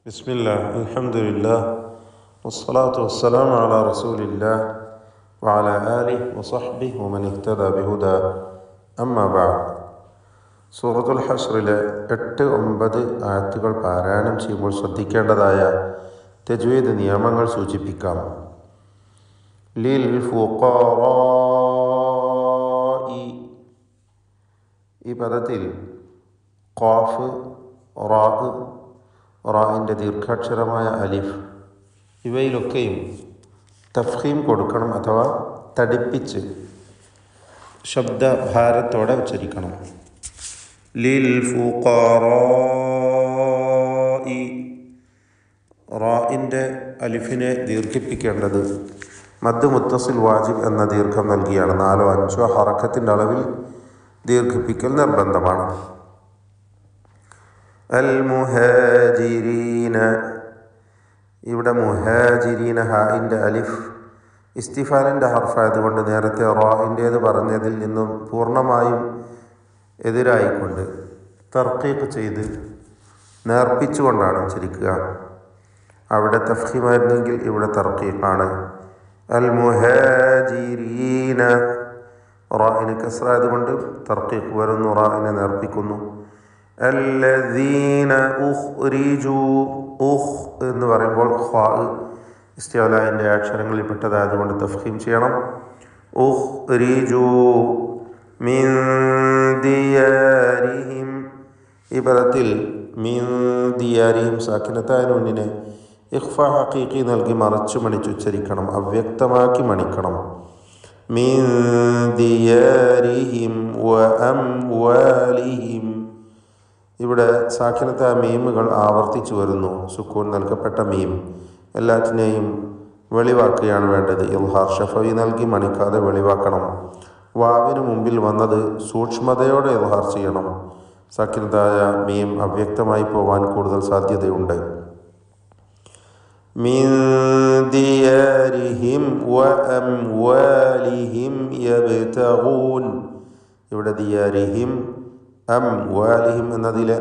ബിസ്മില്ലാഹ് അൽഹംദുലില്ലാഹ് വസ്സലാത്തു വസ്സലാമു അലാ റസൂലില്ലാഹ് വഅലാ ആലിഹി വസഹ്ബിഹി വമൻ ഇഹ്തദാ ബിഹുദാ അമ്മാ ബഅദ്. സൂറത്തുൽ ഹശ്റിലെ 8-9 ആയത്തുകൾ പാരായണം ചെയ്യുമ്പോൾ ശ്രദ്ധിക്കേണ്ടതായ തജ്വീദ് നിയമങ്ങൾ സൂചിപ്പിക്കാം. ലിൽ ഫുഖറാഇ, ഈ പദത്തിൽ ഖാഫ്, റാ, റാഇൻ്റെ ദീർഘാക്ഷരമായ അലിഫ് ഇവയിലൊക്കെയും തഫ്ഖീം കൊടുക്കണം, അഥവാ തടിപ്പിച്ച് ശബ്ദഭാരത്തോടെ ഉച്ചരിക്കണം. ലിൽ ഫുഖറാഇ, റാഇൻ്റെ അലിഫിനെ ദീർഘിപ്പിക്കേണ്ടത് മദ് മുത്തസിൽ വാജിബ് എന്ന ദീർഘം നൽകിയാണ്. 4-5 ഹറക്കത്തിൻ്റെ അളവിൽ ദീർഘിപ്പിക്കൽ നിർബന്ധമാണ്. അൽ മുഹാജിരീന, ഇവിടെ മുഹാജിരീന ഹാഇൻ്റെ അലിഫ് ഇസ്തിഫാലിൻ്റെ ഹർഫായതുകൊണ്ട് നേരത്തെ റാഇൻ്റേത് പറഞ്ഞതിൽ നിന്നും പൂർണ്ണമായും എതിരായിക്കൊണ്ട് തർക്കീഖ് ചെയ്ത് നേർപ്പിച്ചുകൊണ്ടാണ് ഉച്ചരിക്കുക. അവിടെ തഫ്ഖീമായിരുന്നെങ്കിൽ ഇവിടെ തർക്കീഖാണ്. അൽ മുഹാജിരീന, റാഇന് കസ്റായതുകൊണ്ട് തർക്കീഖ് വരുന്നു, റാഇനെ നേർപ്പിക്കുന്നു. അല്ലദീന ഉഖ്രിജു, ഉഖ് എന്ന് പറയുമ്പോൾ ഖാ ഇസ്തിഅലാഇൻ്റെ അക്ഷരങ്ങളിൽ പെട്ടതായതുകൊണ്ട് തഫ്ഖീം ചെയ്യണം. ഉഖ്രിജു മിൻ ദിയാരിഹിം, ഈ പദത്തിൽ മിൻ ദിയാരിഹിം സാക്കിനത്തായ നൂനിനെ ഇഖ്ഫാ ഹഖീഖി നൽകി മറച്ചു മണിച്ചുച്ചരിക്കണം, അവ്യക്തമാക്കി മണിക്കണം. മിൻ ദിയാരിഹിം വ അംവാലിഹിം, ഇവിടെ സാക്കിനത്തായ മീമുകൾ ആവർത്തിച്ചു വരുന്നു. സുക്കൂൻ നൽകപ്പെട്ട മീം എല്ലാറ്റിനെയും വെളിവാക്കുകയാണ് വേണ്ടത്. ഇൽഹാർ ഷഫവി നൽകി മണിക്കാതെ വെളിവാക്കണം. വാവിന് മുമ്പിൽ വന്നത് സൂക്ഷ്മതയോടെ ഇൽഹാർ ചെയ്യണം. സാക്കിനത്തായ മീം അവ്യക്തമായി പോവാൻ കൂടുതൽ സാധ്യതയുണ്ട്. മിൻ ദിയാരിഹിം വ അംവാലിഹിം യബ്തഗൂൻ, ഇവിടെ ദിയാരിഹിം അംവാലിഹിം എന്നതിലെ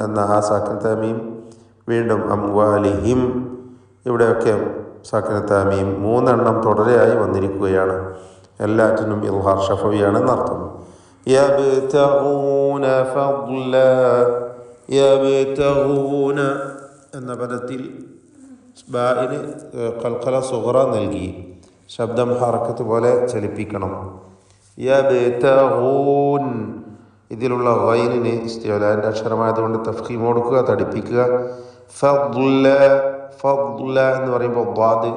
എന്ന ആ സാക്കിനത്തായ മീം വീണ്ടും അംവാലിഹിം, ഇവിടെയൊക്കെ സാക്കിനത്തായ മീം 3 തുടരെയായി വന്നിരിക്കുകയാണ്. എല്ലാറ്റിനും ഇൽഹാർ ഷഫവിയാണ് എന്നർത്ഥം. യബ്തഗൂന ഫദ്ല, യബ്തഗൂന എന്ന പദത്തിൽ ബാഇന് ഖൽഖല സുഗ്റ നൽകി ശബ്ദം ഹറക്കത്ത് പോലെ ചലിപ്പിക്കണം. യബ്തഗൂൻ, ഇതിലുള്ള ഗൈനിന് ഇസ്തിഅലാഇൻ്റെ അക്ഷരമായതുകൊണ്ട് തഫ്ഖീം കൊടുക്കുക, തടിപ്പിക്കുക. ഫദ്ല, ഫദ്ല എന്ന് പറയുമ്പോൾ ദ്വാദ്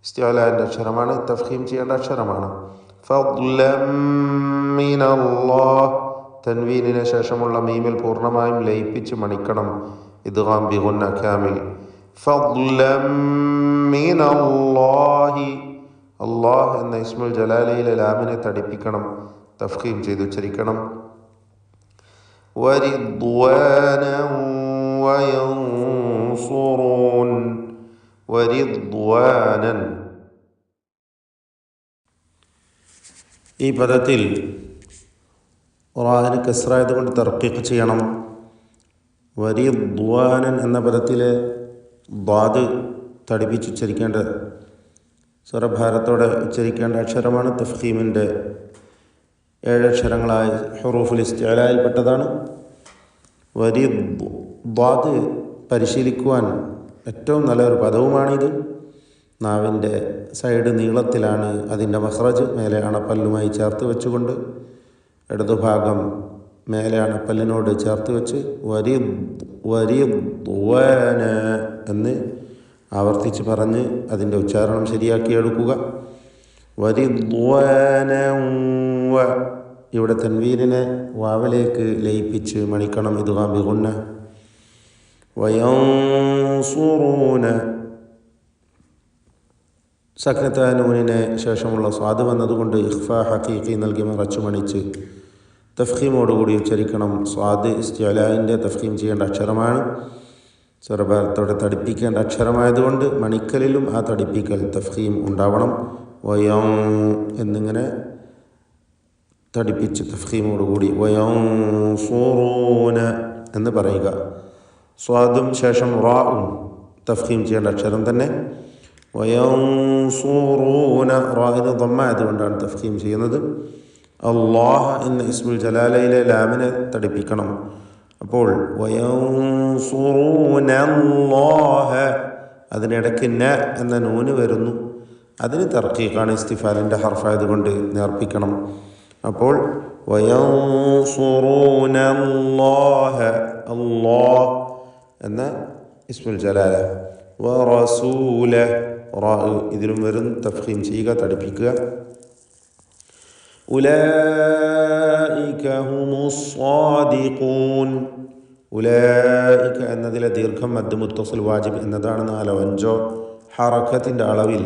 ഇസ്തിഅലാഇൻ്റെ അക്ഷരമാണ്, തഫ്ഖീം ചെയ്യേണ്ട അക്ഷരമാണ്. ഫദ്ലം മിനല്ലാഹ്, തൻവീനിന് ശേഷമുള്ള മീമിൽ പൂർണ്ണമായും ലയിപ്പിച്ച് മണിക്കണം, ഇദ്ഗാം ബിഗുന്ന കാമിൽ. ഫദ്ലം മിനല്ലാഹി, അല്ലാഹ് എന്ന ഇസ്മുൽ ജലാലയിലെ ലാമിനെ തടിപ്പിക്കണം, തഫ്ഖീം ചെയ്ത് ഉച്ചരിക്കണം. വരിദ്വാനൻ വയൻസുറൂൻ, വരിദ്വാനൻ, ഈ പദത്തിൽ റാഇന് കസ്റായതുകൊണ്ട് തർക്കീഖ് ചെയ്യണം. വരിദ്വാനൻ എന്ന പദത്തിലെ ദ്വാദ് തടിപ്പിച്ചുച്ചരിക്കേണ്ട സ്വരഭാരത്തോടെ ഉച്ചരിക്കേണ്ട അക്ഷരമാണ്. തഫ്ഖീമിൻ്റെ 7 അക്ഷരങ്ങളായ ഹുറൂഫുൽ ഇസ്തിഅലായിൽപ്പെട്ടതാണ്. ദ്വാദ് പരിശീലിക്കുവാൻ ഏറ്റവും നല്ലൊരു പദവുമാണിത്. നാവിൻ്റെ സൈഡ് നീളത്തിലാണ് അതിൻ്റെ മഖ്റജ്, മേലെ അണപ്പല്ലുമായി ചേർത്ത് വെച്ചുകൊണ്ട് ഇടതുഭാഗം മേലെ അണപ്പല്ലിനോട് ചേർത്ത് വെച്ച് വരിദ്വാന എന്ന് ആവർത്തിച്ച് പറഞ്ഞ് അതിൻ്റെ ഉച്ചാരണം ശരിയാക്കി എടുക്കുക. വരിദ്വാന, ഇവിടെ തൻവീനിനെ വാവിലേക്ക് ലയിപ്പിച്ച് മണിക്കണം, ഇദ്ഗാം ബിഗുന്ന. വയൻസുറൂന, സക്നത്തായ നൂനിനെ ശേഷമുള്ള സ്വാദ് വന്നതുകൊണ്ട് ഇഖ്ഫാ ഹഖീഖി നൽകി മറച്ചു മണിച്ച് തഫ്ഖീമോടുകൂടി ഉച്ചരിക്കണം. സ്വാദ് ഇസ്തിഅലാഇൻ്റെ തഫ്ഖീം ചെയ്യേണ്ട അക്ഷരമാണ്, സ്വരഭാരത്തോടെ തടിപ്പിക്കേണ്ട അക്ഷരമായതുകൊണ്ട് മണിക്കലിലും ആ തടിപ്പിക്കൽ തഫ്ഖീം ഉണ്ടാവണം. വയം എന്നിങ്ങനെ തടിപ്പിച്ച് തഫ്ഖീമോടുകൂടി വയൻസുറൂന എന്ന് പറയുക. സ്വാദും ശേഷം റാഉം തഫ്ഖീം ചെയ്യേണ്ട അക്ഷരം തന്നെ. വയൻസുറൂന റാഇന് ദമ്മ ആയതുകൊണ്ടാണ് തഫ്ഖീം ചെയ്യുന്നത്. അല്ലാഹ എന്ന ഇസ്മുൽ ജലാലയിലെ ലാമിനെ തടിപ്പിക്കണം. അപ്പോൾ വയൻസുറൂനല്ലാഹ അതിനിടയ്ക്ക് ന എന്ന നൂന് വരുന്നു. അതിന് തർക്കീഖാണ്, ഇസ്തിഫാലിൻ്റെ ഹർഫായതുകൊണ്ട് നേർപ്പിക്കണം. അപ്പോൾ വയൻസുറൂനല്ലാഹ അല്ലാഹ് എന്ന ഇസ്മുൽ ജലാല. വറസൂല റാ ഇതിലും വരും തഫ്ഖീം ചെയ്യുക, തടിപ്പിക്കുക. ഉലൈക ഹുമുസ് സ്വാദിഖൂൻ. ഉലൈക എന്നതിലെ ദീർഘം മദ് മുത്തസിൽ വാജിബ് എന്നതാണ്. 4-5 ഹറക്കത്തിൻ്റെ അളവിൽ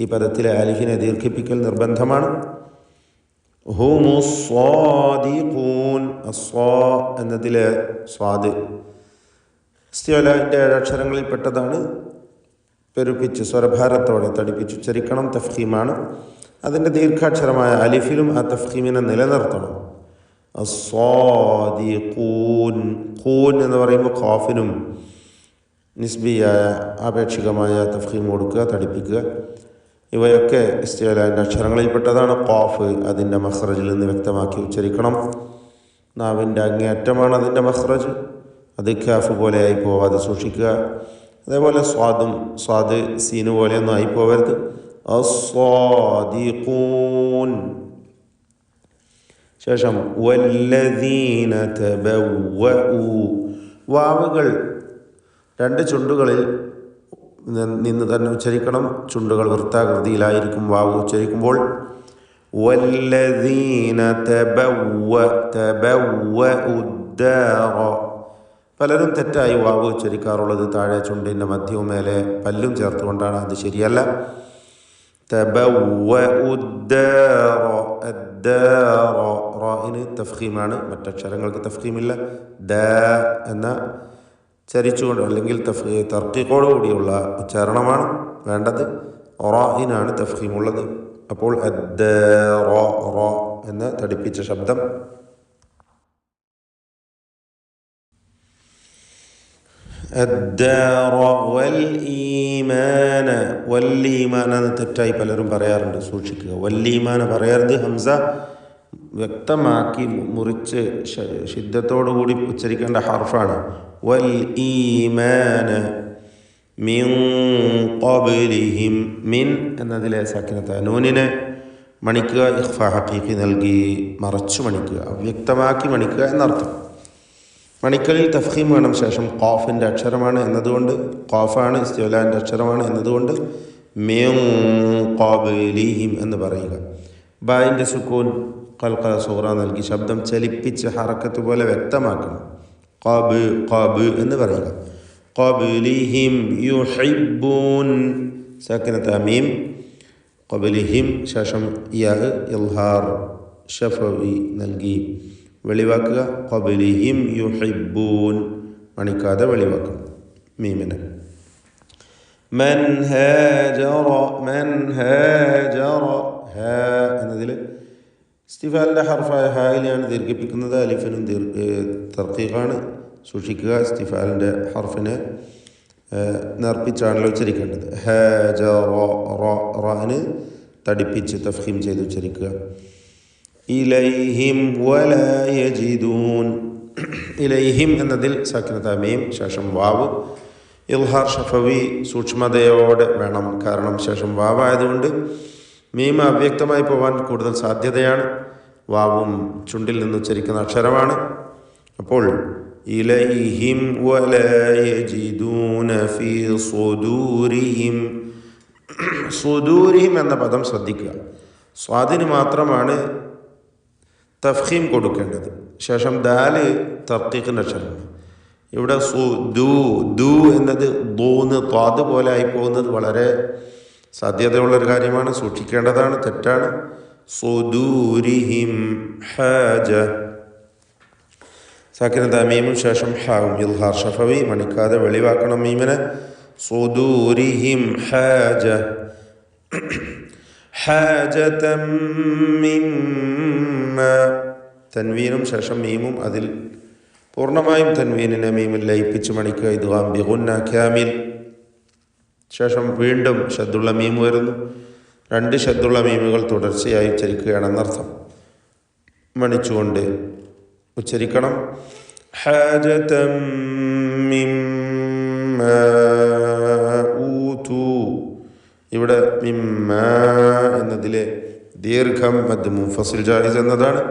ഈ പദത്തിലെ അലിഫിനെ ദീർഘിപ്പിക്കൽ നിർബന്ധമാണ്. ഹുമുസ് സ്വാദിഖൂൻ അസ്വാ എന്നതിലെ സ്വാദ് ഇസ്തിഅലാൻ്റെ 7 അക്ഷരങ്ങളിൽ പെട്ടതാണ്. പെരുപ്പിച്ച് സ്വരഭാരത്തോടെ തടിപ്പിച്ച് ഉച്ചരിക്കണം. തഫ്ഖീമാണ്. അതിൻ്റെ ദീർഘാക്ഷരമായ അലിഫിലും ആ തഫ്ഖീമിനെ നിലനിർത്തണം. അസ്വാദിഖൂൻ ഖൂൻ എന്ന് പറയുമ്പോൾ ഖാഫിനും നിസ്ബിയായ ആപേക്ഷികമായ തഫ്ഖീം കൊടുക്കുക, തടിപ്പിക്കുക. ഇവയൊക്കെ ഇസ്തിഅലാൻ്റെ അക്ഷരങ്ങളിൽപ്പെട്ടതാണ്. ഖാഫ് അതിൻ്റെ മഖ്റജിൽ നിന്ന് വ്യക്തമാക്കി ഉച്ചരിക്കണം. നാവിൻ്റെ അങ്ങേയറ്റമാണ് അതിൻ്റെ മഖ്റജ്. അത് ഖാഫ് പോലെ ആയി പോവാതെ സൂക്ഷിക്കുക. അതേപോലെ സ്വാദ് സീന് പോലെയൊന്നും ആയി പോവരുത്. അസ്വാദിഖൂൻ. ശേഷം വല്ലദീന തബവ്വഉ വാവുകൾ 2 ചുണ്ടുകളിൽ നിന്ന് തന്നെ ഉച്ചരിക്കണം. ചുണ്ടുകൾ വൃത്താകൃതിയിലായിരിക്കും വാവ് ഉച്ചരിക്കുമ്പോൾ. വല്ലദീന തബവ്വഉദ്ദാറ. പലരും തെറ്റായി വാവ് ഉച്ചരിക്കാറുള്ളത് താഴെ ചുണ്ടിൻ്റെ മധ്യവും മേലെ പല്ലും ചേർത്തുകൊണ്ടാണ്. അത് ശരിയല്ല. തബവ്വഉദ്ദാറ അദ്ദാറ റാഇന് തഫ്ഖീമാണ്, മറ്റക്ഷരങ്ങൾക്ക് തഫ്ഖീമില്ല. ദ എന്ന ചരിച്ചുകൊണ്ട് അല്ലെങ്കിൽ തർക്കീഖോട് കൂടിയുള്ള ഉച്ചാരണമാണ് വേണ്ടത്. റാഇനാണ് തഫ്ഖീമുള്ളത്. അപ്പോൾ അദ്ദാറ റ എന്ന് തടിപ്പിച്ച ശബ്ദം. അദ്ദാറ വൽഈമാന. വല്ലീമാന എന്ന് തെറ്റായി പലരും പറയാറുണ്ട്, സൂക്ഷിക്കുക. വല്ലീമാന പറയരുത്. ഹംസ വ്യക്തമാക്കി മുറിച്ച് ശിദ്ദത്തോടുകൂടി ഉച്ചരിക്കേണ്ട ഹർഫാണ്. വൽഈമാന മിൻ ഖബ്ലിഹിം. മിൻ എന്നതിലെ സാക്കിനത്തായ നൂനിനെ മണിക്കുക, ഇഖ്ഫാ ഹഖീഖി നൽകി മറച്ചു മണിക്കുക, അവ്യക്തമാക്കി മണിക്കുക എന്നർത്ഥം. മണിക്കലിൽ തഫ്ഖീം വേണം. ശേഷം ഖാഫിൻ്റെ അക്ഷരമാണ് എന്നതുകൊണ്ട്, ഖാഫാണ് ഇസ്തിഅലാൻ്റെ അക്ഷരമാണ് എന്നതുകൊണ്ട് മിൻ ഖബ്ലിഹിം എന്ന് പറയുക. ബായിൻ്റെ സുക്കൂൻ ഖൽഖല സൂറ നൽകി ശബ്ദം ചലിപ്പിച്ച് ഹറക്കത്ത് പോലെ വ്യക്തമാക്കണം. ഖബ് എന്ന് പറയുക. ഖബ്ലിഹിം യുഹിബ്ബൂൻ സാക്കിനത്ത മീം. ഖബ്ലിഹിം ശേഷം യാ ഇൽഹാർ ഷഫവി നൽകി വെളിവാക്കുക. ഖബ്ലിഹിം യുഹിബ്ബൂൻ മണിക്കാതെ വെളിവാക്കണം മീമിനെ. മൻ ഹാജറ ഹാ എന്നതിൽ ഇസ്തിഫാലിൻ്റെ ഹർഫായ ഹായിലാണ് ദീർഘിപ്പിക്കുന്നത്. അലിഫിനും തർക്കീഖാണ്, സൂക്ഷിക്കുക. ഇസ്തിഫാലിൻ്റെ ഹർഫിനെ നേർപ്പിച്ചാണല്ലോ ഉച്ചരിക്കേണ്ടത്. ഹാജറന് തടിപ്പിച്ച് തഫ്ഖീം ചെയ്ത് ഉച്ചരിക്കുക. ഇലൈഹിം വലാ യജിദൂൻ. ഇലൈഹിം എന്നതിൽ സാക്കിനത മീം ശേഷം വാവ്. ഇൽഹാർ ഷഫവി സൂക്ഷ്മതയോടെ വേണം, കാരണം ശേഷം വാവായതുകൊണ്ട് മീം അവ്യക്തമായി പോകാൻ കൂടുതൽ സാധ്യതയാണ്. വാവും ചുണ്ടിൽ നിന്ന് ഉച്ചരിക്കുന്ന അക്ഷരമാണ്. അപ്പോൾ ഇലൈഹിം വലാ യജിദൂന ഫീ സുദൂരിഹിം. സുദൂരിഹിം എന്ന പദം ശ്രദ്ധിക്കുക. സ്വാദിന് മാത്രമാണ് തഫ്ഖീം കൊടുക്കേണ്ടത്. ശേഷം ദാല് തർക്കീഖിൻ്റെ അക്ഷരമാണ്. ഇവിടെ ദു എന്നത് ദൂന്ന് ത്വാദ് പോലെ ആയി പോകുന്നത് വളരെ സാധ്യതയുള്ളൊരു കാര്യമാണ്, സൂക്ഷിക്കേണ്ടതാണ്, തെറ്റാണ്. സുദൂരിഹിം ഹാജ സാക്കിനത മീമും ശേഷം ഹാവും ഇൽഹാർ ഷഫവി മണിക്കാതെ വെളിവാക്കണം മീമിനെ. സുദൂരിഹിം ഹാജ ഹാജതം മിമ്മ തൻവീനും ശേഷം മീമും അതിൽ പൂർണ്ണമായും തൻവീനിനെ മീമിൽ ലയിപ്പിച്ച് മണിക്കുക. ഇദ്ഗാം ബിഗുന്ന കാമിൽ. ശേഷം വീണ്ടും ഷദ്ദുള്ള മീം വരുന്നു. 2 ഷദ്ദുള്ള മീമുകൾ തുടർച്ചയായി ഉച്ചരിക്കുകയാണെന്നർത്ഥം. മണിച്ചുകൊണ്ട് ഉച്ചരിക്കണം. ഹാജതം മിമ്മാ ഊതു. ഇവിടെ മിമ്മാ എന്നതിലെ ദീർഘം മദ് മുൻഫസിൽ ജായിസ് എന്നതാണ്.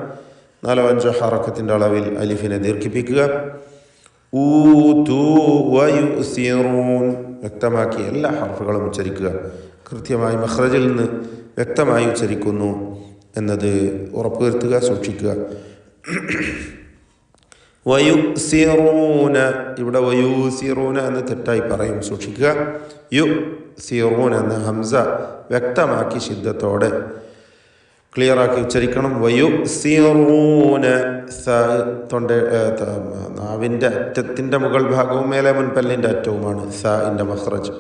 4-5 ഹറക്കത്തിൻ്റെ അളവിൽ അലിഫിനെ ദീർഘിപ്പിക്കുക. ഊതു വയുസിറൂൻ. വ്യക്തമാക്കി എല്ലാ ഹർഫുകളും ഉച്ചരിക്കുക. കൃത്യമായി മഖ്റജിൽ നിന്ന് വ്യക്തമായി ഉച്ചരിക്കുന്നു എന്നത് ഉറപ്പുവരുത്തുക, സൂക്ഷിക്കുക. വയുസിറൂന. ഇവിടെ വയുസിറൂന എന്ന് തെറ്റായി പറയും, സൂക്ഷിക്കുക. യുസിറൂന എന്ന ഹംസ വ്യക്തമാക്കി ശിദ്ദത്തോടെ ക്ലിയറാക്കി ഉച്ചരിക്കണം. വയുസിറൂന. നാവിൻ്റെ അറ്റത്തിൻ്റെ മുകൾ ഭാഗവും മേലെ മുൻപല്ലിൻ്റെ അറ്റവുമാണ് സഇൻ്റെ മഖ്റജ്.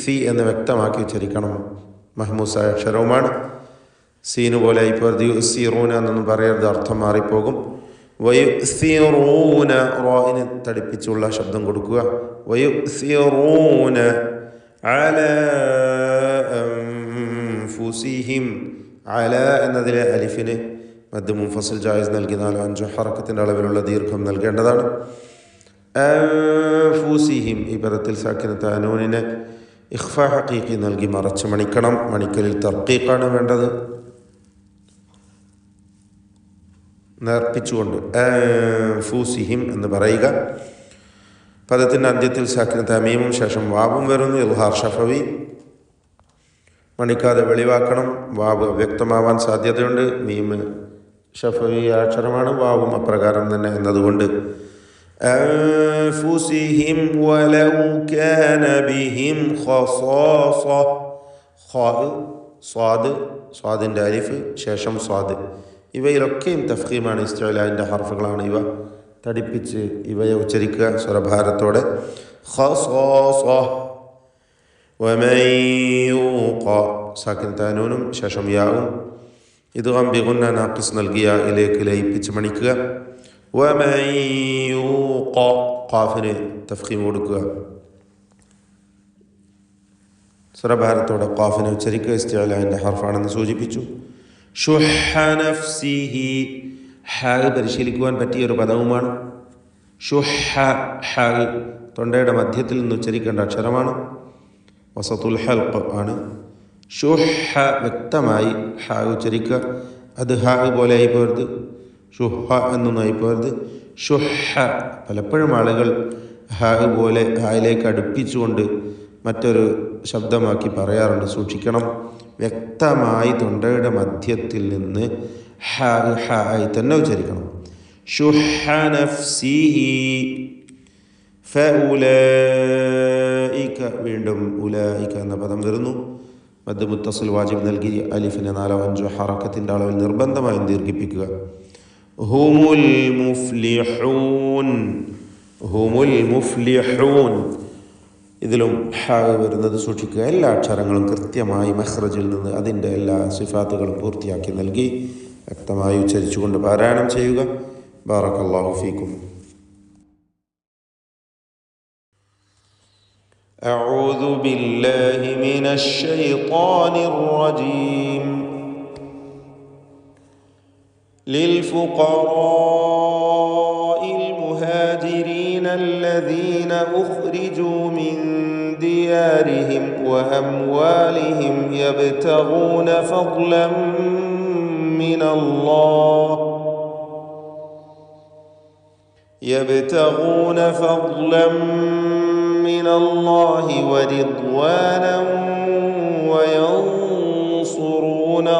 സി എന്ന് വ്യക്തമാക്കി ഉച്ചരിക്കണം. മഹ്മൂസായ അക്ഷരവുമാണ്. സീന് പോലെ ആയിപ്പോരുത്. യുസിറൂന എന്നൊന്നും പറയരുത്, അർത്ഥം മാറിപ്പോകും. വയുസിറൂന. റോയിന് തടിപ്പിച്ചുള്ള ശബ്ദം കൊടുക്കുക. വയുസിറൂന അലാ അൻഫുസിഹിം. അല എന്നതിലെ അലിഫിന് മദ് മുൻഫസിൽ ജായിസ് നൽകി 4-5 ഹറക്കത്തിൻ്റെ അളവിലുള്ള ദീർഘം നൽകേണ്ടതാണ്. അൻഫുസിഹിം. ഈ പദത്തിൽ സാക്കിനത്ത് അനൂനിനെ ഇഖ്ഫ ഹഖീഖി നൽകി മറച്ച് മണിക്കണം. മണിക്കലിൽ തർക്കീഖാണ് വേണ്ടത്. നേർപ്പിച്ചുകൊണ്ട് അൻഫുസിഹിം എന്ന് പറയുക. പദത്തിൻ്റെ അന്ത്യത്തിൽ സാക്കിനത്ത് അമീമും ശേഷം വാവും വരുന്നു. ഇൽഹാർ ഷഫവി. മണിക്കാതെ വെളിവാക്കണം. വാവ് വ്യക്തമാവാൻ സാധ്യതയുണ്ട്. മീം ഷഫവി അക്ഷരമാണ്, വാവും അപ്രകാരം തന്നെ എന്നതുകൊണ്ട് അൻഫുസിഹിം വലൗ കാന ബിഹിം ഖസാസ. സ്വാദിൻ്റെ അലിഫ് ശേഷം സ്വാദ്. ഇവയിലൊക്കെയും തഫ്ഖീമാണ്, ഇസ്തിഅലാഇൻ്റെ ഹർഫുകളാണ്. ഇവ തടിപ്പിച്ച് ഇവയെ ഉച്ചരിക്കുക സ്വരഭാരത്തോടെ. ഖസാസ. വമൻ യൂഖ. സാക്കിനത്ത് അനൂനും ശേഷം യാവും ഇദ്ഗാം ബിഗുന്ന നാഖിസ് നൽകിയ ഇലേക്ക് ലയിപ്പിച്ച് മണിക്കുക. വമൻ യൂഖ. ഖാഫിന് തഫ്ഖീം കൊടുക്കുക. സ്വരഭാരത്തോടെ ഖാഫിനെ ഉച്ചരിക്കുക. ഇസ്തിഅലാഇൻ്റെ ഹർഫാണെന്ന് സൂചിപ്പിച്ചു. ഷുഹ നഫ്സിഹി. ഹാ പരിശീലിക്കുവാൻ പറ്റിയൊരു പദവുമാണ്. ഷുഹ. ഹാ തൊണ്ടയുടെ മധ്യത്തിൽ നിന്ന് ഉച്ചരിക്കേണ്ട അക്ഷരമാണ്. വസത്തുൽ ഹൽഖ് ആണ്. ഷുഹ വ്യക്തമായി ഹാ ഉച്ചരിക്കുക. അത് ഹാ പോലെ ആയിപ്പോരുത്, ഷുഹ എന്നൊന്നും ആയിപ്പോരുത്. ഷുഹ. പലപ്പോഴും ആളുകൾ ഹാ പോലെ ഹായിലേക്ക് അടുപ്പിച്ചുകൊണ്ട് മറ്റൊരു ശബ്ദമാക്കി പറയാറുണ്ട്, സൂക്ഷിക്കണം. വ്യക്തമായി തൊണ്ടയുടെ മധ്യത്തിൽ നിന്ന് ഹാ ഹാ ആയി തന്നെ ഉച്ചരിക്കണം. ഷുഹ നഫ്സിഹി ഫഉലൈക. വീണ്ടും ഉലൈക എന്ന പദം വരുന്നു. മദ് മുത്തസിൽ വാജിബ് നൽകി അലിഫിനെ 4-5 ഹറക്കത്തിൻ്റെ അളവിൽ നിർബന്ധമായും ദീർഘിപ്പിക്കുക. ഹുമുൽ മുഫ്ലിഹൂൻ. ഹുമുൽ മുഫ്ലിഹൂൻ. ഇതിലും ഹാ വരുന്നത് സൂക്ഷിക്കുക. എല്ലാ അക്ഷരങ്ങളും കൃത്യമായി മഖ്റജിൽ നിന്ന് അതിൻ്റെ എല്ലാ സിഫാത്തുകളും പൂർത്തിയാക്കി നൽകി വ്യക്തമായി ഉച്ചരിച്ചുകൊണ്ട് പാരായണം ചെയ്യുക. ബാറക്കല്ലാഹു ഫീക്കും. أعوذ بالله من الشيطان الرجيم. للفقراء المهاجرين الذين أخرجوا من ديارهم وأموالهم يبتغون فضلا من الله ورضوانا وينصرون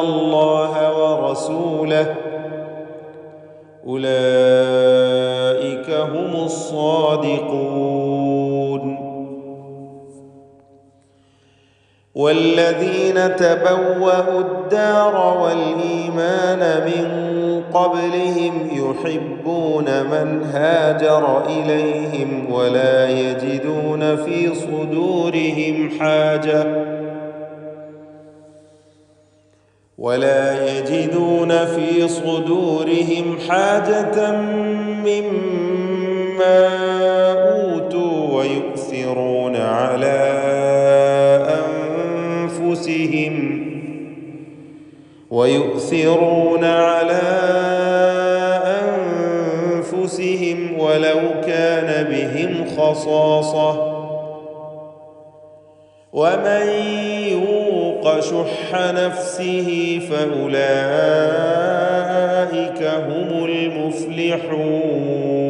الله ورسوله أولئك هم الصادقون. والذين تبوأوا الدار والإيمان من قبلهم يحبون من هاجر إليهم ولا يجدون في يجدون في صدورهم حاجة مما أوتوا ويؤثرون على أنفسهم ولو كان بهم خصاصة ومن يوق شح نفسه فأولئك هم المفلحون.